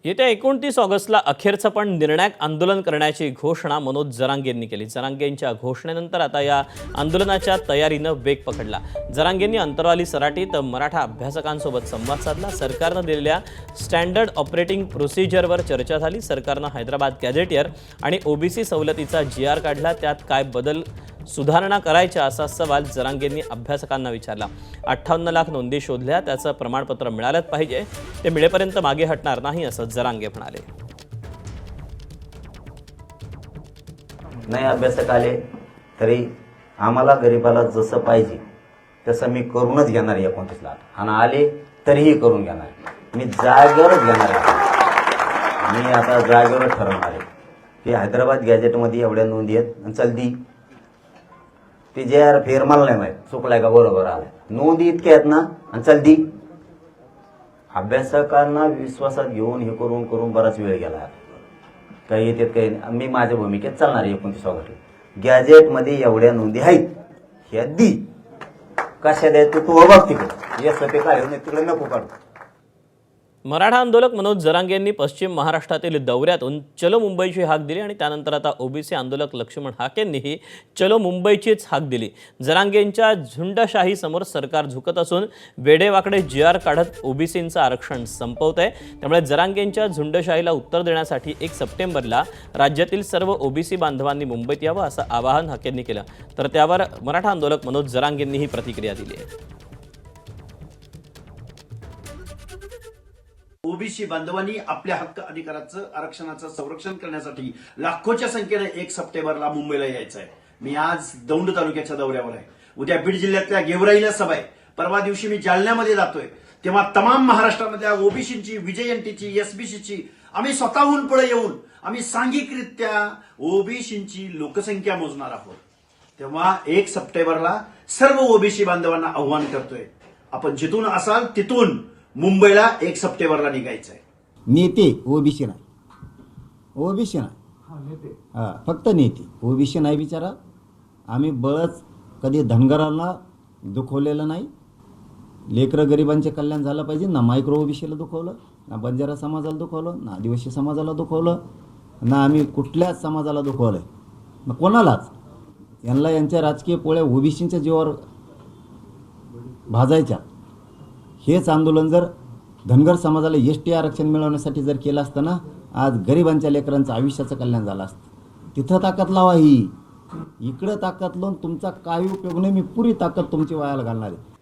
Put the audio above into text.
येत्या 29 ऑगस्टला अखेरचं पण निर्णायक आंदोलन करण्याची घोषणा मनोज जरांगेंनी केली। जरांगेंच्या घोषणेनंतर आता या आंदोलनाच्या तयारीनं वेग पकडला। जरांगेंनी अंतरवाली सराटीत मराठा अभ्यासकांसोबत संवाद साधला। सरकारनं दिलेल्या स्टँडर्ड ऑपरेटिंग प्रोसिजरवर चर्चा झाली। सरकारनं हैदराबाद गॅझेटियर आणि ओबीसी सवलतीचा जीआर काढला, त्यात काय बदल सुधारणा करायच्या असा सवाल जरांगेंनी अभ्यासकांना विचारला। 58 लाख नोंदी शोधल्या, त्याचं प्रमाणपत्र मिळालंच पाहिजे, ते मिळेपर्यंत मागे हटणार नाही असं जरांगे म्हणाले। नाही अभ्यासक आले तरी आम्हाला गरीबाला जसं पाहिजे तसं मी करूनच घेणार 29 लाख, आणि आले तरीही करून घेणार। मी जागेवरच घेणार आहे। मी आता जागेवरच ठरवणार आहे की हैदराबाद गॅझेटमध्ये एवढ्या नोंदी आहेत आणि चल दी ते जे यार फेरमाल नाही माहीत चुकलाय का बरोबर आलाय, नोंदी इतक्या आहेत ना आणि चल दी। अभ्यासकांना विश्वासात घेऊन हे करून करून बराच वेळ गेला। काही येतात काही नाही। मी माझ्या भूमिकेत चालणार आहे 29 ऑगस्ट गॅझेटमध्ये एवढ्या नोंदी आहेत, ह्या दी कशा द्यायचं तू बघ तिकडे, या सते काय तिकडे नको काढू। मराठा आंदोलक मनोज जरांगेंनी पश्चिम महाराष्ट्रातील दौऱ्यातून चलो मुंबईची हाक दिली आणि त्यानंतर आता ओबीसी आंदोलक लक्ष्मण हाकेंनीही चलो मुंबईचीच हाक दिली। जरांगेंच्या झुंडशाहीसमोर सरकार झुकत असून वेडेवाकडे जीआर काढत ओबीसींचं आरक्षण संपवतंय। त्यामुळे जरांगेंच्या झुंडशाहीला उत्तर देण्यासाठी 1 सप्टेंबरला राज्यातील सर्व ओबीसी बांधवांनी मुंबईत यावं असं आवाहन हाकेंनी केलं। तर त्यावर मराठा आंदोलक मनोज जरांगेंनी ही प्रतिक्रिया दिली आहे। ओबीसी बांधवांनी आपल्या हक्क अधिकाराचं आरक्षणाचं संरक्षण करण्यासाठी लाखोच्या संख्येने 1 सप्टेंबरला मुंबईला यायचं आहे। मी आज दौंड तालुक्याच्या दौऱ्यावर आहे, उद्या बीड जिल्ह्यातल्या गेवराईला सभा आहे, परवा दिवशी मी जालन्यामध्ये जातोय। तेव्हा तमाम महाराष्ट्रामधल्या ओबीसीची, विजयंतीची, एसबीसीची आम्ही स्वतःहून पुढे येऊन आम्ही सांघिकरित्या ओबीसीची लोकसंख्या मोजणार आहोत। तेव्हा 1 सप्टेंबरला सर्व ओबीसी बांधवांना आव्हान करतोय, आपण जिथून असाल तिथून मुंबईला 1 सप्टेंबरला निघायचं आहे। नेते ओबीसी नाही, ओबीसी नाही, हा फक्त नेते ओबीसी नाही। बिचारा आम्ही बळच कधी धनगरांना दुखवलेलं नाही। लेकरं गरिबांचे कल्याण झालं पाहिजे ना, मायक्रो ओबीसीला दुखवलं ना, बंजारा समाजाला दुखवलं ना, आदिवासी समाजाला दुखवलं ना, आम्ही कुठल्याच समाजाला दुखवलंय ना, कोणालाच। यांना यांच्या राजकीय पोळ्या ओबीसींच्या जीवावर भाजायच्या। हेच आंदोलन जर धनगर समाजाला एसटी आरक्षण मिळवण्यासाठी जर केलं असतं ना, आज गरिबांच्या लेकरांचं आयुष्याचं कल्याण झालं असतं। तिथं ताकद लावा, ही इकडं ताकद लावून तुमचा काही उपयोग नाही। मी पुरी ताकद तुमची वायाला घालणार आहे।